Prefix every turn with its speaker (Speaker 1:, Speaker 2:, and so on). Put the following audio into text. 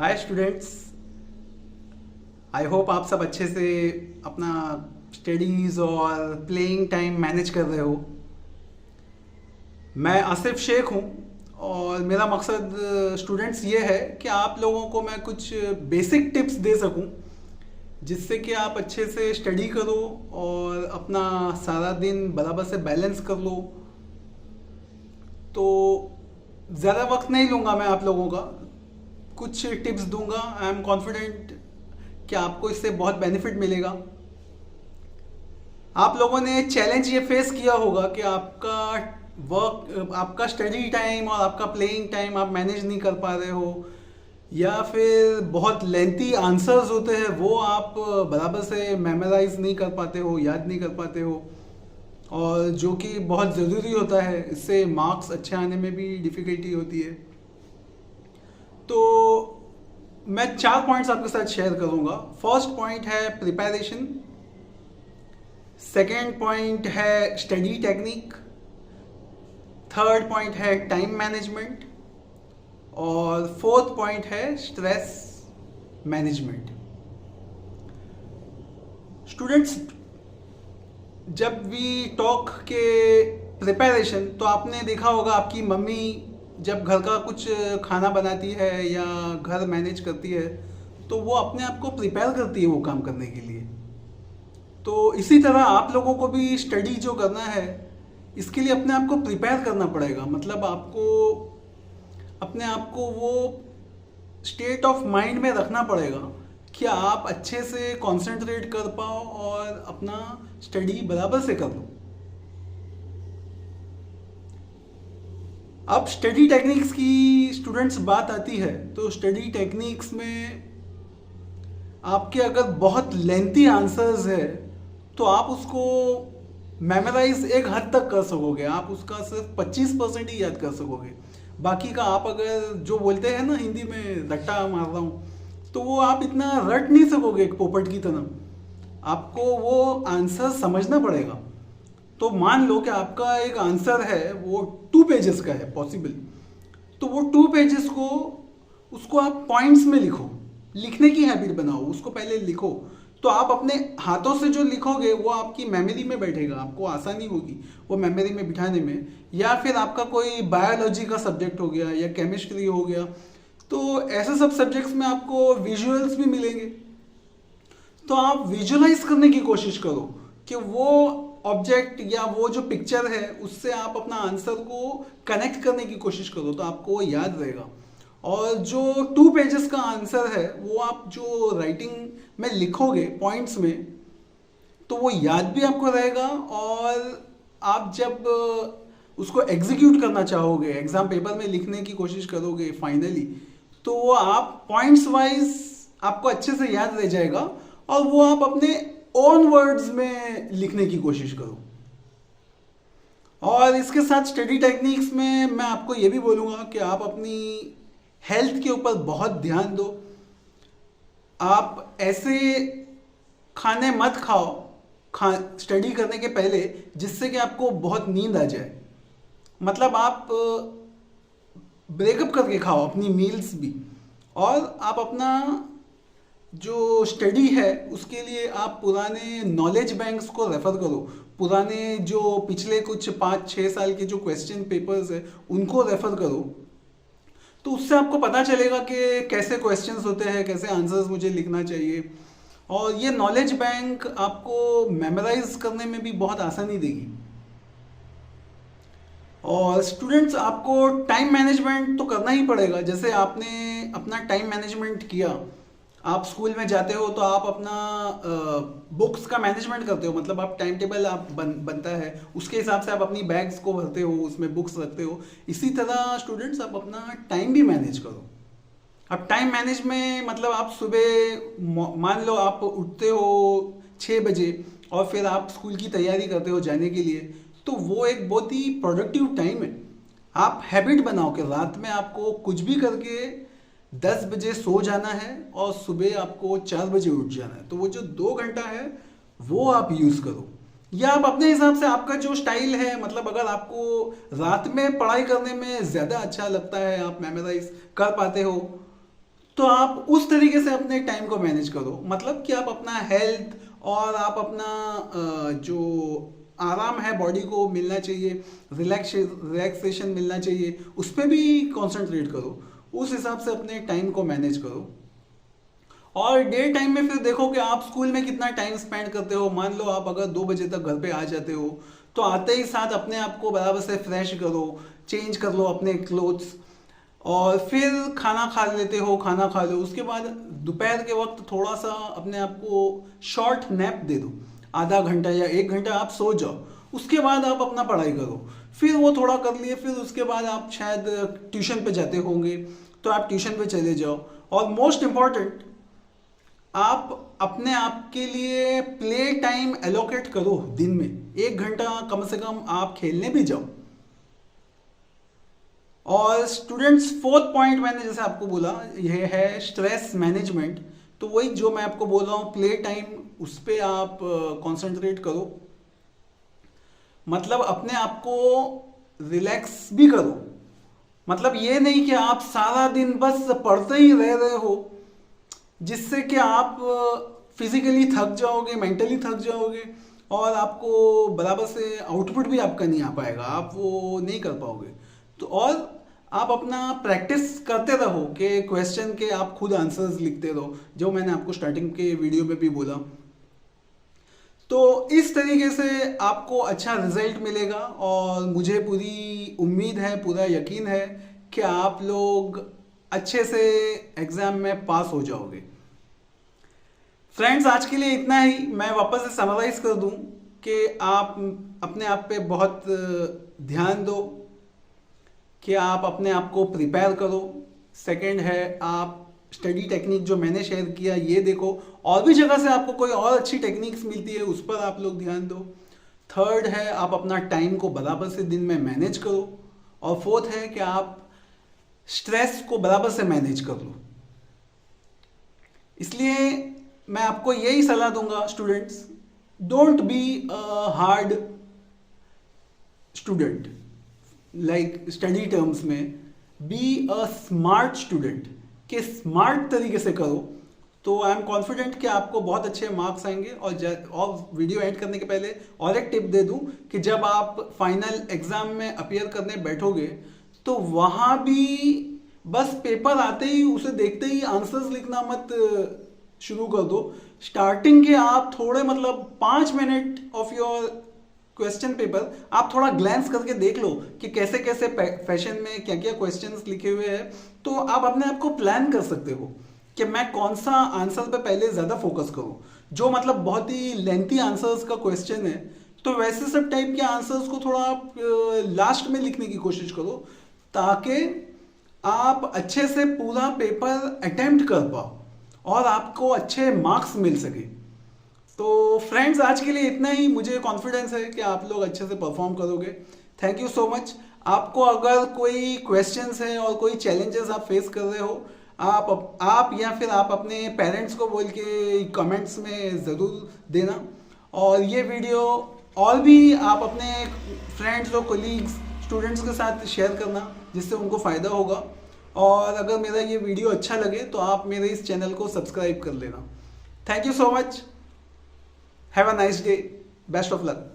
Speaker 1: Hi students. I hope आप सब अच्छे से अपना स्टडीज़ और प्लेइंग टाइम मैनेज कर रहे हो। मैं आसिफ शेख हूँ और मेरा मकसद स्टूडेंट्स ये है कि आप लोगों को मैं कुछ बेसिक टिप्स दे सकूँ जिससे कि आप अच्छे से स्टडी करो और अपना सारा दिन बराबर से बैलेंस कर लो। तो ज़्यादा वक्त नहीं लूँगा मैं आप लोगों का, कुछ टिप्स दूंगा। आई एम कॉन्फिडेंट कि आपको इससे बहुत बेनिफिट मिलेगा। आप लोगों ने चैलेंज ये फेस किया होगा कि आपका स्टडी टाइम और आपका प्लेइंग टाइम आप मैनेज नहीं कर पा रहे हो, या फिर बहुत लेंथी आंसर्स होते हैं वो आप बराबर से मेमोराइज नहीं कर पाते हो, याद नहीं कर पाते हो, और जो कि बहुत ज़रूरी होता है। इससे मार्क्स अच्छे आने में भी डिफ़िकल्टी होती है। तो मैं 4 पॉइंट्स आपके साथ शेयर करूंगा। फर्स्ट पॉइंट है प्रिपरेशन, सेकेंड पॉइंट है स्टडी टेक्निक, थर्ड पॉइंट है टाइम मैनेजमेंट, और फोर्थ पॉइंट है स्ट्रेस मैनेजमेंट। स्टूडेंट्स, जब वी टॉक के प्रिपरेशन, तो आपने देखा होगा आपकी मम्मी जब घर का कुछ खाना बनाती है या घर मैनेज करती है तो वो अपने आप को प्रिपेयर करती है वो काम करने के लिए। तो इसी तरह आप लोगों को भी स्टडी जो करना है इसके लिए अपने आप को प्रिपेयर करना पड़ेगा। मतलब आपको अपने आप को वो स्टेट ऑफ माइंड में रखना पड़ेगा कि आप अच्छे से कंसंट्रेट कर पाओ और अपना स्टडी बराबर से कर लो। अब स्टडी टेक्निक्स की स्टूडेंट्स बात आती है तो स्टडी टेक्निक्स में आपके अगर बहुत लेंथी आंसर्स है तो आप उसको मेमोराइज एक हद तक कर सकोगे, आप उसका सिर्फ 25% ही याद कर सकोगे। बाकी का आप अगर जो बोलते हैं ना हिंदी में रट्टा मार रहा हूँ, तो वो आप इतना रट नहीं सकोगे एक पोपट की तरह। आपको वो आंसर समझना पड़ेगा। तो मान लो कि आपका एक आंसर है वो 2 पेजेस का है पॉसिबल, तो वो 2 पेजेस को उसको आप पॉइंट्स में लिखो, लिखने की हैबिट बनाओ, उसको पहले लिखो। तो आप अपने हाथों से जो लिखोगे वो आपकी मेमोरी में बैठेगा, आपको आसानी होगी वो मेमोरी में बिठाने में। या फिर आपका कोई बायोलॉजी का सब्जेक्ट हो गया या केमिस्ट्री हो गया, तो ऐसे सब सब्जेक्ट्स में आपको विजुअल्स भी मिलेंगे। तो आप विजुअलाइज करने की कोशिश करो कि वो ऑब्जेक्ट या वो जो पिक्चर है उससे आप अपना आंसर को कनेक्ट करने की कोशिश करो, तो आपको वो याद रहेगा। और जो 2 पेजेस का आंसर है वो आप जो राइटिंग में लिखोगे पॉइंट्स में, तो वो याद भी आपको रहेगा। और आप जब उसको एग्जीक्यूट करना चाहोगे, एग्जाम पेपर में लिखने की कोशिश करोगे फाइनली, तो वो आप पॉइंट्स वाइज आपको अच्छे से याद रह जाएगा और वो आप अपने ओन वर्ड्स में लिखने की कोशिश करो। और इसके साथ स्टडी टेक्निक्स में मैं आपको ये भी बोलूँगा कि आप अपनी हेल्थ के ऊपर बहुत ध्यान दो। आप ऐसे खाने मत खाओ स्टडी करने के पहले जिससे कि आपको बहुत नींद आ जाए। मतलब आप ब्रेकअप करके खाओ अपनी मील्स भी। और आप अपना जो स्टडी है उसके लिए आप पुराने नॉलेज बैंक्स को रेफर करो, पुराने जो पिछले कुछ 5-6 साल के जो क्वेश्चन पेपर्स है उनको रेफर करो। तो उससे आपको पता चलेगा कि कैसे क्वेश्चंस होते हैं, कैसे आंसर्स मुझे लिखना चाहिए। और ये नॉलेज बैंक आपको मेमोराइज करने में भी बहुत आसानी देगी। और स्टूडेंट्स, आपको टाइम मैनेजमेंट तो करना ही पड़ेगा। जैसे आपने अपना टाइम मैनेजमेंट किया, आप स्कूल में जाते हो तो आप अपना बुक्स का मैनेजमेंट करते हो, मतलब आप टाइम टेबल आप बनता है उसके हिसाब से आप अपनी बैग्स को भरते हो, उसमें बुक्स रखते हो। इसी तरह स्टूडेंट्स आप अपना टाइम भी मैनेज करो। अब टाइम मैनेज में मतलब आप सुबह मान लो आप उठते हो 6 बजे और फिर आप स्कूल की तैयारी करते हो जाने के लिए, तो वो एक बहुत ही प्रोडक्टिव टाइम है। आप हैबिट बनाओ कि रात में आपको कुछ भी करके 10 बजे सो जाना है और सुबह आपको 4 बजे उठ जाना है। तो वो जो 2 घंटा है वो आप यूज़ करो, या आप अपने हिसाब से आपका जो स्टाइल है, मतलब अगर आपको रात में पढ़ाई करने में ज़्यादा अच्छा लगता है, आप मेमोराइज कर पाते हो, तो आप उस तरीके से अपने टाइम को मैनेज करो, मतलब कि आप अपना हेल्थ और आप अपना जो आराम है बॉडी को मिलना चाहिए, रिलैक्सेशन मिलना चाहिए, उस पर भी कंसंट्रेट करो, उस हिसाब से अपने टाइम को मैनेज करो। और डे टाइम में फिर देखो कि आप स्कूल में कितना टाइम स्पेंड करते हो। मान लो आप अगर 2 बजे तक घर पे आ जाते हो, तो आते ही साथ अपने आप को बराबर से फ्रेश करो, चेंज कर लो अपने क्लोथ्स, और फिर खाना खा लेते हो, खाना खा लो। उसके बाद दोपहर के वक्त थोड़ा सा अपने आप को शॉर्ट नैप दे दो, आधा घंटा या 1 घंटा आप सो जाओ। उसके बाद आप अपना पढ़ाई करो, फिर वो थोड़ा कर लिए, फिर उसके बाद आप शायद ट्यूशन पे जाते होंगे तो आप ट्यूशन पे चले जाओ। और मोस्ट इम्पॉर्टेंट, आप अपने आप के लिए प्ले टाइम एलोकेट करो। दिन में 1 घंटा कम से कम आप खेलने भी जाओ। और स्टूडेंट्स, फोर्थ पॉइंट मैंने जैसे आपको बोला, यह है स्ट्रेस मैनेजमेंट। तो वही जो मैं आपको बोल रहा हूँ, प्ले टाइम, उस पर आप कंसंट्रेट करो। मतलब अपने आप को रिलैक्स भी करो। मतलब ये नहीं कि आप सारा दिन बस पढ़ते ही रह रहे हो, जिससे कि आप फिजिकली थक जाओगे, मेंटली थक जाओगे, और आपको बराबर से आउटपुट भी आपका नहीं आ पाएगा, आप वो नहीं कर पाओगे। तो और आप अपना प्रैक्टिस करते रहो कि क्वेश्चन के आप खुद आंसर्स लिखते रहो, जो मैंने आपको स्टार्टिंग के वीडियो में भी बोला। तो इस तरीके से आपको अच्छा रिजल्ट मिलेगा, और मुझे पूरी उम्मीद है, पूरा यकीन है कि आप लोग अच्छे से एग्जाम में पास हो जाओगे। फ्रेंड्स, आज के लिए इतना ही। मैं वापस से समराइज कर दूं कि आप अपने आप पे बहुत ध्यान दो, कि आप अपने आप को प्रिपेयर करो। सेकंड है, आप स्टडी टेक्निक जो मैंने शेयर किया ये देखो, और भी जगह से आपको कोई और अच्छी टेक्निक्स मिलती है, उस पर आप लोग ध्यान दो। थर्ड है, आप अपना टाइम को बराबर से दिन में मैनेज करो। और फोर्थ है कि आप स्ट्रेस को बराबर से मैनेज कर लो। इसलिए मैं आपको यही सलाह दूंगा students, don't be a hard student, like study terms में, बी अ स्मार्ट स्टूडेंट, के स्मार्ट तरीके से करो। तो आई एम कॉन्फिडेंट कि आपको बहुत अच्छे मार्क्स आएंगे। और वीडियो एंड करने के पहले और एक टिप दे दूं कि जब आप फाइनल एग्जाम में अपीयर करने बैठोगे, तो वहां भी बस पेपर आते ही, उसे देखते ही आंसर्स लिखना मत शुरू कर दो। स्टार्टिंग के आप थोड़े, मतलब 5 minute of your question paper आप थोड़ा ग्लैंस करके देख लो कि कैसे कैसे फैशन में क्या क्या क्वेश्चंस लिखे हुए हैं। तो आप अपने आप को प्लान कर सकते हो कि मैं कौन सा आंसर पे पहले ज्यादा फोकस करूं। जो मतलब बहुत ही लेंथी आंसर्स का क्वेश्चन है, तो वैसे सब टाइप के आंसर्स को थोड़ा आप लास्ट में लिखने की कोशिश करो, ताकि आप अच्छे से पूरा पेपर अटेम्प्ट कर पाओ और आपको अच्छे मार्क्स मिल सके। तो फ्रेंड्स, आज के लिए इतना ही। मुझे कॉन्फिडेंस है कि आप लोग अच्छे से परफॉर्म करोगे। Thank you so much. आपको अगर कोई क्वेश्चंस है और कोई चैलेंजेस आप फेस कर रहे हो, आप या फिर आप अपने पेरेंट्स को बोल के कमेंट्स में ज़रूर देना। और ये वीडियो और भी आप अपने फ्रेंड्स और कोलीग्स, स्टूडेंट्स के साथ शेयर करना, जिससे उनको फ़ायदा होगा। और अगर मेरा ये वीडियो अच्छा लगे तो आप मेरे इस चैनल को सब्सक्राइब कर लेना। Thank you so much. Have a nice day. Best of luck.